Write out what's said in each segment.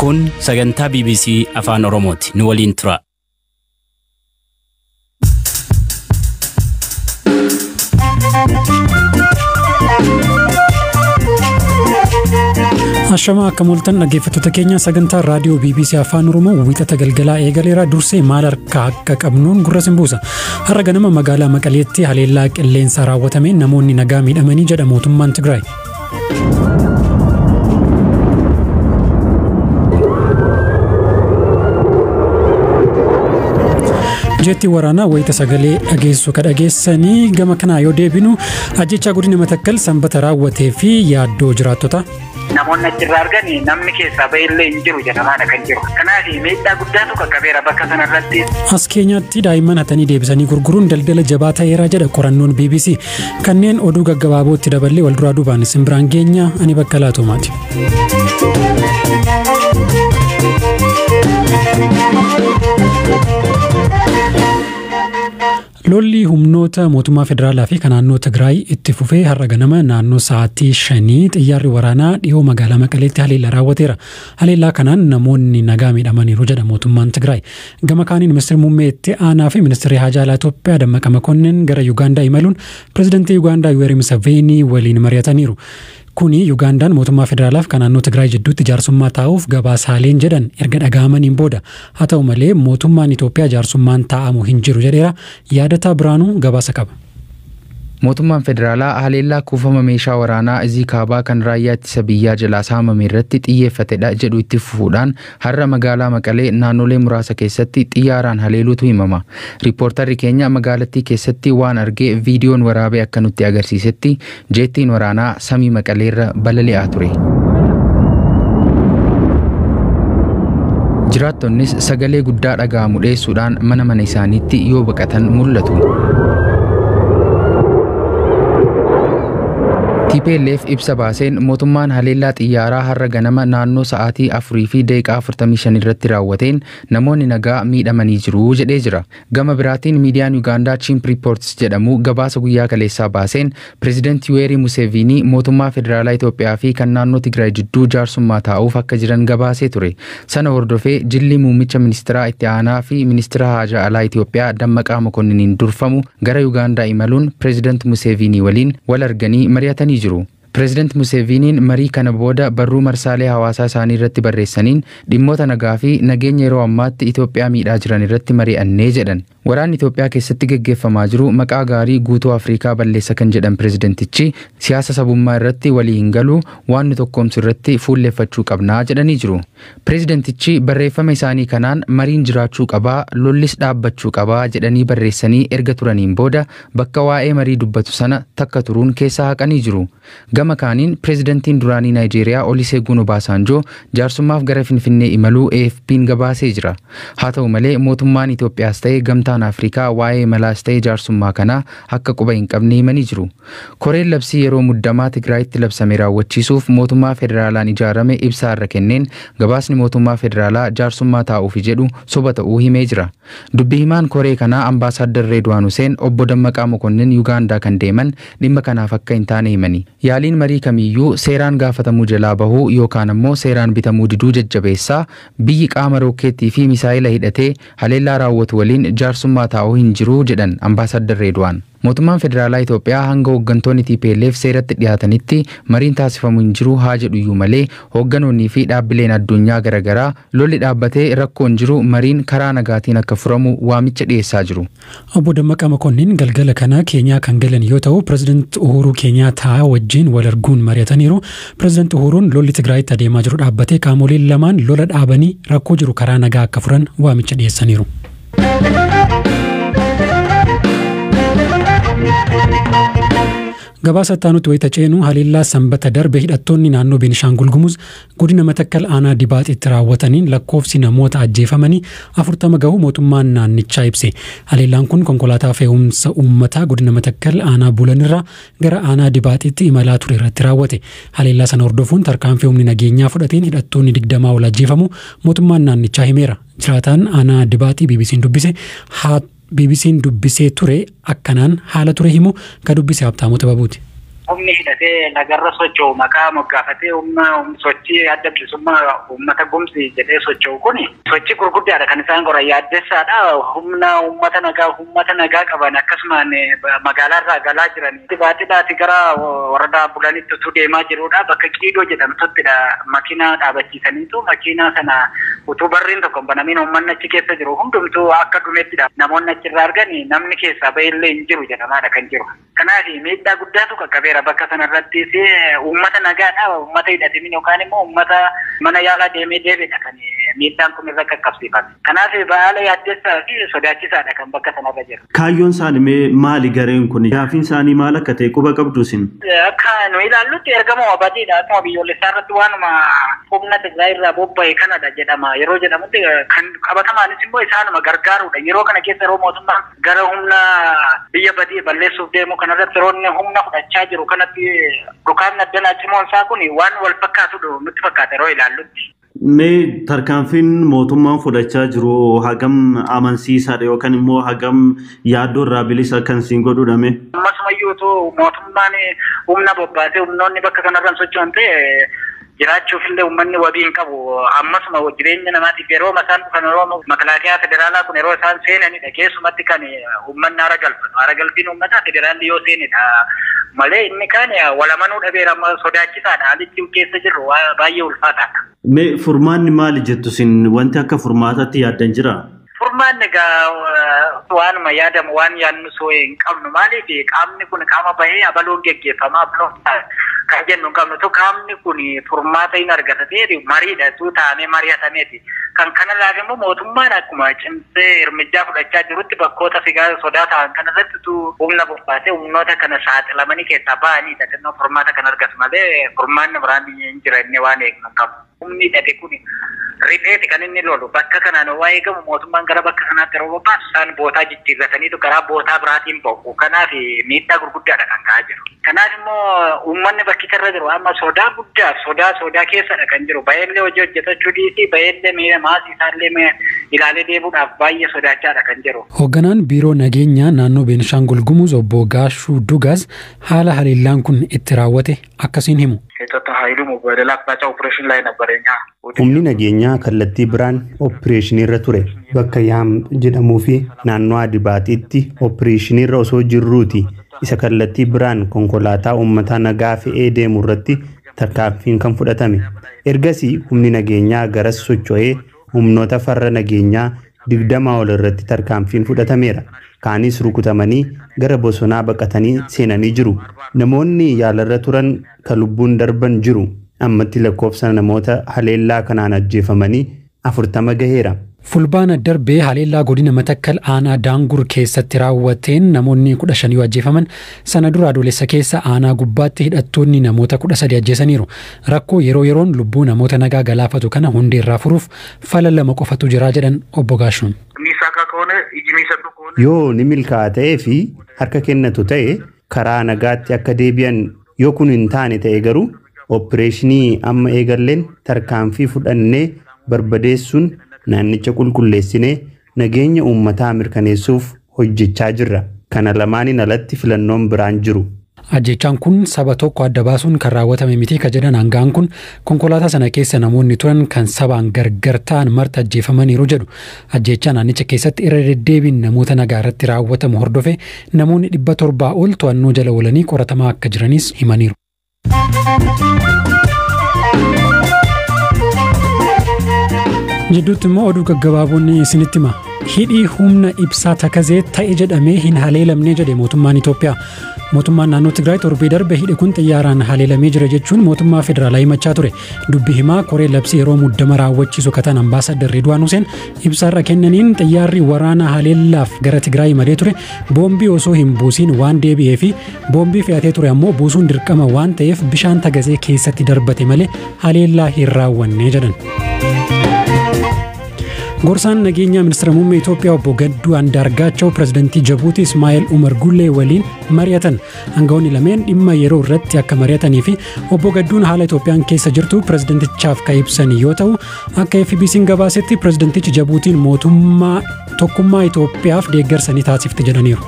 Kun sagantaa BBC Afaan Oromooti. Nu waliin tura. Ashama akka mul'atan dhaggeeffattoota keenya sagantaa raadiyoo BBC Afaan Oromoo wiixata galgalaa eegaleera dursee maal harkaa akka qabnuun gurra simbuusa. Har'a ganama magaalaa Maqaleetti haleellaa qilleensaa raawwatame namoonni nagaa miidhamanii jedha mootummaan Tigraay. Jeetti waraanaa wayita sagalee dhageessu kadhageessanii gama kanaa yoo deebinu ajjechaa godina Matakkal sanbata raawwatee fi yaaddoo jiraattota. Namoonni achirraa arganii namni keessaa ba'ellee hin jiru jedhamaadha kan jiru. Kanaaf miidhaa guddaatu qaqqabeera bakka sanarratti. As Keenyaatti daa'imman hatanii deebisanii gurguruun daldala jabaa ta'eera jedha qorannoon BBC. Kanneen oduu gaggabaabootti daballee wal duraa duubaan simbiraan geenya ani bakka laatumaati. Lolli humnoota mootummaa federaalaa fi naannoo Tigraay itti fufee har'a ganama naannoo sa'aatii 5 xiyyaarri waraanaa dhiyoo magaalaa Maqaleetti haleellaa raawwateera. Haleellaa kanaan namoonni nagaa miidhamaniiru jedha mootummaan Tigraay. Gama kaaniin ministeerri muummee itti aanaa fi ministeerri haajaalaa Itoophiyaa Dammaqa Makonnin gara Yuugaandaa imaluun pirezidaantii Yuugaandaa Yoweri Museveni waliin mari'ataniiru. Kuni Yuugandaan mootummaa federaalaaf naannoo Tigraay jidduutti jaarsummaa taa'uuf gabaasaaleen jedhan erga dhaga'amaniin booda. Haa ta'u malee mootummaan Itoophiyaa jaarsummaan taa'amu hin jiru jedheera. Yaadataa Biraanuu gabaasa qaba. Mootummaan federaalaa haleellaa kuufama meeshaa waraanaa izii kaabaa kan raayyaa ittisa biyyaa jalaa saamame irratti xiyyeeffatedha jedhu itti fufuudhaan har'a magaalaa Maqalee naannolee muraasa keessatti xiyyaaraan haleeluutu himama. Riippoortarri keenya magaalattii keessatti waan argee viidiyoon waraabee akka nutti agarsiisetti jeettiin waraanaa samii Maqaleerra balali'aa ture. Jiraattonnis sagalee guddaa dhaga'amu dheessuudhaan mana isaaniitti yoo baqatan mul'atu. TPLF ibsa baaseen mootummaan haleellaa xiyyaaraa har'a ganama naannoo sa'aatii 4:45 irratti raawwateen namoonni nagaa miidhamanii jiru jedhee jira. Gama biraatiin miidiyaan Yuugaandaa Chimp Reports jedhamu gabaasa guyyaa kaleessaa baaseen pirezidaantii Yoweri Museveni mootummaa federaalaa Itoophiyaa fi kan naannoo Tigraay jidduu jaarsummaa taa'uuf akka jiran gabaasee ture. Sana hordofee jilli muummicha ministeeraa itti aanaa fi ministeera haajaa alaa Itoophiyaa Dammaqaa Makonniniin durfamu gara Yuugaandaa imaluun pirezidaantii Museveni waliin wal arganii mari'atanii jiru. President Museveniin marii kana booda barruu marsaalee hawaasaa isaanii irratti barreessaniin dhimmoota nagaa fi nageenya yeroo ammaatti Itoophiyaa miidhaa jiran irratti mari'annee jedhan. Waraanni Itoophiyaa keessatti gaggeeffamaa jiru maqaa gaarii guutuu Afrikaa balleessa kan jedhan pireezidentichi siyaasa sabummaa irratti walii hin galu waan nu tokkoomsu irratti fuulleeffachuu qabnaa jedhanii jiru. Pireezidentichi barreeffama isaanii kanaan mariin jiraachuu qabaa, lollis dhaabbachuu qabaa jedhanii barreessanii erga turaniin booda bakka waa'ee marii dubbatu sana takka turuun keessaa haqanii jiru. Gama kaaniin pireezidantiin duraanii Naayijeeriyaa Olusegun Obasanjoo jaarsummaaf gara Finfinnee imaluu AFP'n gabaasee jira. Haa ta'u malee mootummaan Itoophiyaas ta'ee gamtaan Afrikaa waa'ee malaas ta'ee jaarsummaa kanaa akka quba hin qabne himanii jiru. Koreen labsii yeroo muddamaa Tigraayitti labsame raawwachiisuuf mootummaa federaalaan ijaarame ibsa irra kenneen gabaasni mootummaa federaalaa jaarsummaa taa'uuf jedhu soba ta'uu himee jira. Dubbi himaan koree kanaa Ambaasaadder Reedwaan Huseen obbo Dammaqaa Mokonnin Yuugaandaa kan deeman dhimma kanaaf akka hin taane himani. Yaaliin marii kamiyyuu seeraan gaafatamuu jalaa bahuu yookaan ammoo seeraan bitamuu diduu jajjabeessaa biyyi qaama rookeettii fi misaayila hidhatee haleellaa raawwatu waliin jaarsummaa taa'uu hin jiru jedhan Ambaasaadder Reedwaan. Mootummaan federaalaa Itoophiyaa hanga hooggantoonni TPLF seeratti dhiyaatanitti mariin taasifamu hin jiru haa jedhu iyyuu malee hoogganoonnii fi dhaabbileen addunyaa garaagaraa lolli dhaabbatee rakkoo hin jiru mariin karaa nagaatiin akka furamu waamicha dhiyeessaa jiru. Obbo Dammaqaa Makonnin galgala kana Keenyaa kan galan yoo ta'u pirezidaantii Uhuruu Keenyaataa wajjin wal arguun mari'ataniiru. Pirezidaantii Uhuruun lolli Tigraayitti adeemaa jiru dhaabbatee qaamoleen lamaan lola dhaabanii rakkoo jiru karaa nagaa akka furan waamicha dhiyeessaniiru. Gabaasa taanutti wayita ceenu haleellaa sanbata darbe hidhattoonni naannoo Beenishaangul Gumuz godina Matakkal aanaa Dibaaxitti raawwataniin lakkoofsi namoota ajjeefamanii 40 gahuu mootummaan naannichaa ibse. Haleellaan kun konkolaataa fe'umsa uummataa godina Matakkal aanaa Bulanirraa gara aanaa Dibaaxitti imalaa ture irratti raawwate. Haleellaa sana hordofuun tarkaanfii humni nageenyaa fudhateen hidhattoonni 20 ol ajjeefamu mootummaan naannichaa himeera. Jiraataan aanaa Dibaaxii BBC'n dubbisee ture akkanaan haala ture himu ka dubbise Habtaamota Babuuti. humni hidhatee nagarra socho'u maqaa moggaafatee humna sochii adda bilisummaa uummata gumsi jedhee socho'u kuni sochii gurguddaadha kan isaan qoran yaaddessaadha. Humna uummata nagaa qaban akkasumaan magaalaarraa galaa jiran baadiyyaatti gara waradaa bulanitti utuu deemaa jirudha. Bakka Qiidoo jedhamtuttidha makiinaa dhaabachiisaniitu makiinaa sana utuu barriin tokko banamiin uummanni achi keessa jiru hundumtuu akka dhumettidha. Namoonni achirraa arganii namni keessaa bahillee hin jiru jedhamaadha kan jiru. Kanaaf miidhaa guddaatu qaqqabeera bakka sanarratti uummata nagaadha. Uummata hidhatemin yookaan immoo uummata mana yaalaa deemee deebiidha kan miidhaan kun irra qaqqabsiifame. Kanaaf baala yaaddessaa fi sodaachisaadha kan bakka sanarra jiru. Kaayyoon isaanii maali gareen kun? Gaafiin isaanii maal akka ta'e quba qabdu isin? Akka nu ilaallutti ergama badiidha. Akkuma biyyoolessaa irratti waanuma humna Tigraay irraa bobba'e kanadha jedhama. Yeroo jedhamutti kan qabatamaanis immoo isaanuma gargaarudha. Yeroo kana keessa yeroo mootummaan gara humna biyya badii balleessuuf deemu kanarratti roonni humna fudhachaa jiru kanatti dhukaan addanaa cimoon isaa kun waan wal fakkaatudha nutti fakkaata yeroo ilaallutti. Mee tarkaanfiin mootummaan fudhachaa jiru hagam amansiisaadha yookaan immoo hagam yaaddoo irraa bilisa kan siin godhudhame? Ammasumayyuutu mootummaan humna bobbaasee humnoonni bakka kanarraan socho'an ta'e jiraachuufillee uummanni wabii hin qabu. Ammasuma jireenya namaatiif yeroo isaan dhufan yeroo makalaakiyaa federaalaa kun yeroo isaan seenanidha. Keessumatti kan uummanni haara galfatu. Haara galfiin uummataa federaalli yoo seenidha malee inni kaan walamanuu dhabeera amma sodaachisaadha. Haalli keessa jirru baay'ee ulfaataadha. Mee furmaanni maali jettu isin? Wanti akka furmaataatti yaaddan jira? Furmaanni egaa waanuma yaadamu waan yaadnu soo hin qabnu maaliif qaamni kun qaama bahee abaloon geggeeffamaa abaloon kan jennu hin qabnu qaamni kun furmaata hin argatateeti mariidha taa'amee mari'atameeti. Kan kana laaf immoo mootummaan akkuma cimsee hirmijaa fudhachaa jirutti bakkoota sigaa sodaa ta'an kanarratti humna bobbaasee humnoota kana saaxilamanii keessaa ba'anii xinnoo furmaata kan argatu malee furmaanni biraan hin jiranne waan eegnu hin qabu. Humni hidhate kun ripheeti kan inni lolu bakka kanaan waa eegamu mootummaan gara bakka kanaatti yeroo bobbaasu isaan bootaa jijjiirrataniitu karaa bootaa biraatiin ba'u. Kanaaf miidhaa gurguddaadha kan ka'aa jiru. Kanaaf immoo uummanni bakkicharra jiru amma sodaa guddaaf sodaa keessadha kan jiru. Baay'ee hojii hojjetachuu dhiisii baay'ee maasii isaallee ilaalee deemuudhaaf baay'ee sodaachaadha kan jiru. Hoogganaan biiroo nageenyaa naannoo Beenishaangul Gumuz obbo Gaashuu Dugaas haala haleellaan kun itti raawwate akkasiin himu. Humni nageenyaa kallattii biraan opereeshinii irra ture. Bakka Yaam jedhamuu fi naannoo Adibaatiitti opereeshinii irra osoo jirruuti. Isa kallattii biraan konkolaataa uummataa nagaa fe'ee deemu irratti tarkaanfiin kan fudhatame. Ergasii humni nageenyaa garas socho'ee humnoota farra nageenyaa 20 ol irratti tarkaanfiin fudhatameera. Kaanis rukutamanii gara bosonaa baqatanii seenanii jiru. Namoonni yaalarra turan kan lubbuun darban jiru. Ammatti lakkoofsa namoota haleellaa kanaan ajjeefamanii 40 gaheera. Fulbaana darbee haleellaa godina Matakkal aanaa Daangur keessatti raawwateen namoonni 15 ajjeefaman sana dura adoolessa keessa aanaa gubbaatti hidhattoonni namoota 13 ajjeesaniiru. Rakkoo yeroo yeroon lubbuu namoota nagaa galaafatu kana hundee irraa furuuf fala lama qofatu jira jedhan obbo Gaashuun. Yoo ni milkaa'aa ta'ee fi harka kennatu ta'e karaa nagaatti akka deebi'an yoo kun hin taane ta'e garuu opereeshinii amma eegalleen tarkaanfii fudhannee barbadeessuun naannicha qulqulleessinee nageenya uummataa mirkaneessuuf hojjechaa jirra. Kana lamaaniin alatti filannoon biraan jiru. Ajjechaan kun saba tokko adda baasuun kan raawwatame miti ka jedhan hangaan kun konkolaataa sana keessa namoonni turan kan sabaan gargar ta'an marti ajjeefamaniiru jedhu. Ajjechaan naannicha keessatti irra deddeebiin namoota nagaa irratti raawwatamu hordofe namoonni 700 ol to'annoo jala oolanii qoratamaa akka jiranis himaniiru. Jidduutti immoo oduu gaggabaaboon isinitti hima. Hidhii humna ibsaa takazee ta'e jedhamee hin haleelamne jedhe mootummaan Itoophiyaa. Mootummaan naannoo Tigraay torbee darbe hidhi kun xiyyaaraan haleelamee jira jechuun mootummaa federaalaa himachaa ture. Dubbi himaa koree labsii yeroo muddama raawwachiisu katan ambaasaadder Ridwaan Huseen ibsaarra kennaniin xiyyaarri waraanaa haleellaaf gara Tigraay malee ture boombii osoo hin buusiin waan deebi'ee fi boombii fe'atee ture ammoo buusuun dirqama waan ta'eef bishaan tagazee keessatti darbate malee haleellaa hin raawwanne jedhan. Gorsaan nageenyaa ministeera muummee Itoophiyaa obbo Gadduu Andaargaachoo pirezidantii Jabuutii Ismaa'eel Umar Gullee waliin mari'atan. Aangawoonni lameen dhimma yeroo irratti akka mari'atanii fi obbo Gadduun haala Itoophiyaan keessa jirtu pirezidantichaaf kan ibsan yoo ta'u akka FBC'n gabaasetti pirezidantichi Jabuutiin mootummaa tokkummaa Itoophiyaaf deeggarsa ni taasifti jedhaniiru.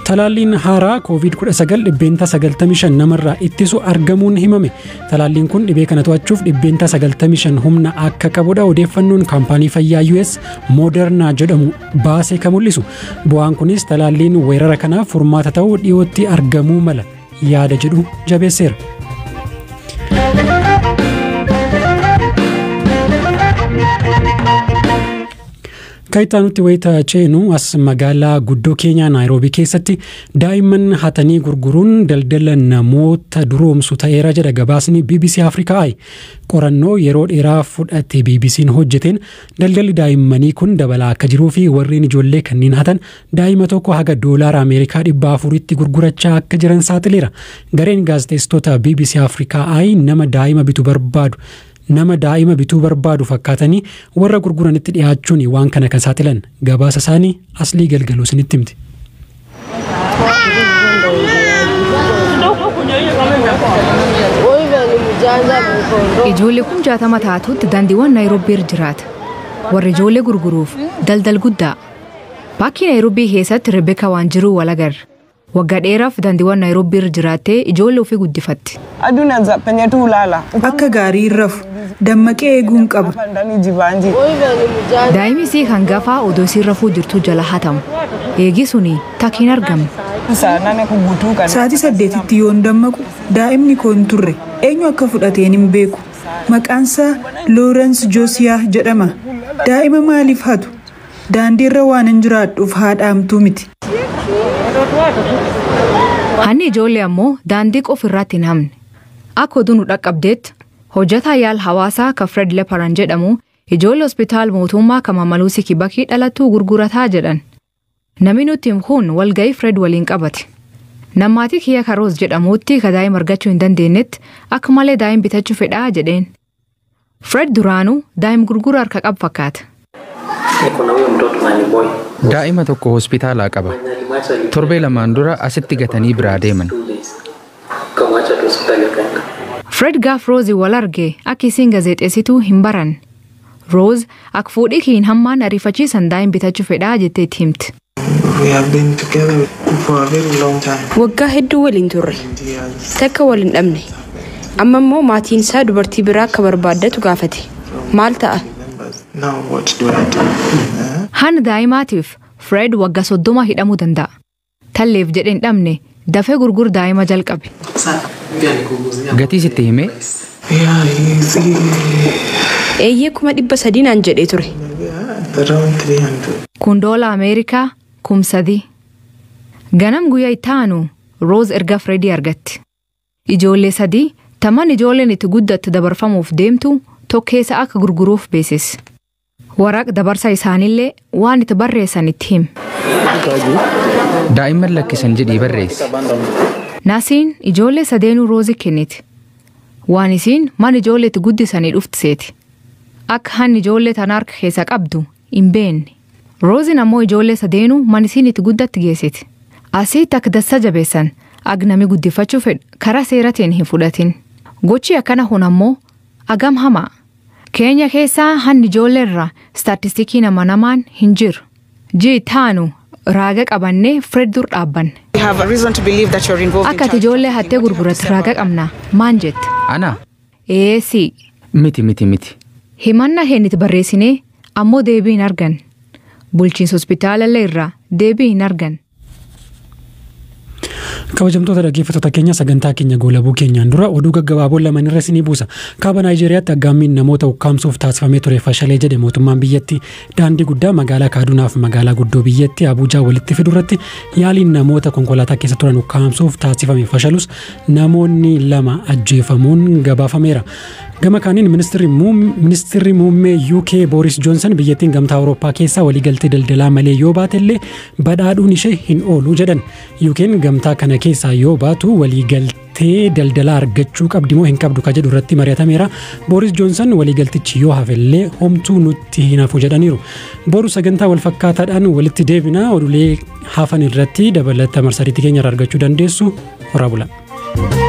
Talaalliin haaraa COVID-19 dhibbeenta 95 namarraa ittisu argamuun himame. Talaalliin kun dhibee kana to'achuuf dhibbeenta 95 humna akka qabudha. Odeeffannoon kaampaanii fayyaa US Moderna jedhamu baasee kan mul'isu. Bu'aan kunis talaalliin weerara kanaaf furmaata ta'uu dhiyootti argamuu mala yaada jedhu jabeesseera. Kaayitaanutti wayita ceenu as magaalaa guddoo Keenyaa Naayiroobii keessatti daa'imman hatanii gurguruun daldala namoota duroomsu ta'eera jedha gabaasni BBC Afrikaa. Qorannoo yeroo dheeraa fudhate BBC'n hojjeteen daldalli daa'immanii kun dabalaa akka jiruu fi warreen ijoollee kanneen hatan daa'ima tokko haga doolaara Ameerikaa 400tti gurgurachaa akka jiran saaxileera. Gareen gaazexeessitoota BBC Afrikaa nama daa'ima bituu barbaadu fakkaatanii warra gurguranitti dhiyaachuun waan kana kan saaxilan gabaasa isaanii aslii galgaloo isinitti himti. Ijoollee kun 60 taatutti daandiiwwan Naayiroobii jiraata. Warri ijoollee gurguruuf daldal guddaa. Bakki Naayiroobii keessatti Rebeka waan jiru wal agarra. Waggaa dheeraaf daandiiwwan Naayiroobii jiraattee ijoollee ofii guddifatti. Akka gaarii rafu dammaqee eeguun qaba. Daa'imni isii hangafaa odoo isii rafuu jirtu jala hatamu. Eegi suni takkiin argamu. Sa'aatii 8tti yoon dammaqu daa'imni koo hin turre eenyu akka fudhateen hin beeku. Maqaansaa Lawrence Josiah jedhama. Daa'ima maaliif hatu? Daandiirra waan hin jiraadhuuf haadhaamtuu miti. Hanni ijoollee ammoo daandii qofirratti hin hamne. Akka oduun dhaqqabdeetti hojjetaa yaala hawaasaa kan Fred Leparan jedhamu ijoollee hospitaala mootummaa kan Mamaluusi Kibakii dhalattuu gurgurataa jedhan. Namni nuti kun walga'ii Fred waliin qabate. Namaatii kiyya Karoos jedhamuutti ka daa'ima argachuu hin dandeenyetti akka malee daa'ima bitachuu fedhaa jedheen. Fred duraanuu daa'ima gurgura harka qabu fakkaata. Daa'ima tokko hospitaalaa qaba. Torbee lamaan dura asitti gatanii biraa deeman. Fred gaaf Roozii wal argee akka isiin gaazexeessituu hin baran. Rooz akka fuudhii kiin hammaan ariifachiisan daa'ima bitachuu fedhaa jettee itti himti. Waggaa hedduu waliin turre. Takka waliin dhabne. Amma immoo maatiin isaa dubartii biraa akka barbaaddatu gaafate. Maal ta'a? Hanna daa'imaatiif Fred waggaa 30 hidhamuu danda'a. Talleef jedheen dhabne dafee gurgur daa'ima jalqabe. Gatii sitti himee? Eeyyee 300 naan jedhee ture. Kun $1 Ameerikaa 3,000. Ganam guyyaa itti aanu Rooz erga Fredii argatti. Ijoollee 3 taman ijoolleen itti guddattu dabarfamuuf deemtu tokkeessa akka gurguruuf beesis. Waraq dabarsa isaanillee waan itti barreessan itti him. Daa'imman lakkisan jedhii barreessi. Nasiin ijoollee 3 Roozii kenniti. Waan isiin man ijoollee itti guddisanii dhuftiseeti. Akka hanni ijoollee tan harka keessa qabdu hin beenne. Rooziin ammoo ijoollee 3 man isiin itti guddatti geessiti. Asitti akka dassa jabeessan agnami guddifachuu fedhu karaa seeratiin hin fudhatin. Gochi akkana hun ammoo agam hamaa. Keenya keessaa hanni ijoollee irraa staatistikii namaan hin jiru. Jii taanu raaga qabannee Fred dur dhaabbanne. Akka ati ijoollee hattee gurguratti raaga qabna maan jette? Ana? Eessi. Miti. Himanna heeniti barreessinee ammoo deebii hin argan. Bulchiinsa hospitaalallee irraa deebii hin argan. Kabajamtoota dhaggeeffattoota keenya sagantaa keenya goolabuu keenyaan dura oduu gaggabaaboo lamaan irra isinii buusa. Kaaba Naayijeriyaatti aggaammiin namoota ukkaamsuuf taasifamee ture fashalee jedhe mootummaan biyyattii daandii guddaa magaalaa Kaadunaaf magaalaa guddoo biyyattii Abuujaa walitti fidurratti yaaliin namoota konkolaataa keessa turan ukkaamsuuf taasifame fashalus namoonni 2 ajjeefamuun gabaafameera. Gama kaaniin ministeerri muummee UK Boris Johnson biyyattiin gamtaa Awurooppaa keessaa waliigaltee daldalaa malee yoo baatellee badhaadhuun ishee hin oolu jedhan. UK'n gamtaa kana keessaa yoo baatu waliigaltee daldalaa argachuu qabdi moo hin qabdu ka jedhu irratti mari'atameera. Boris Johnson waliigaltichi yoo hafellee homtuu nutti hin hafu jedhaniiru. Boru sagantaa wal fakkaataadhaan walitti deebina oduulee hafan irratti dabalata marsariitii keenya argachuu dandeessu. Horaa bulaa.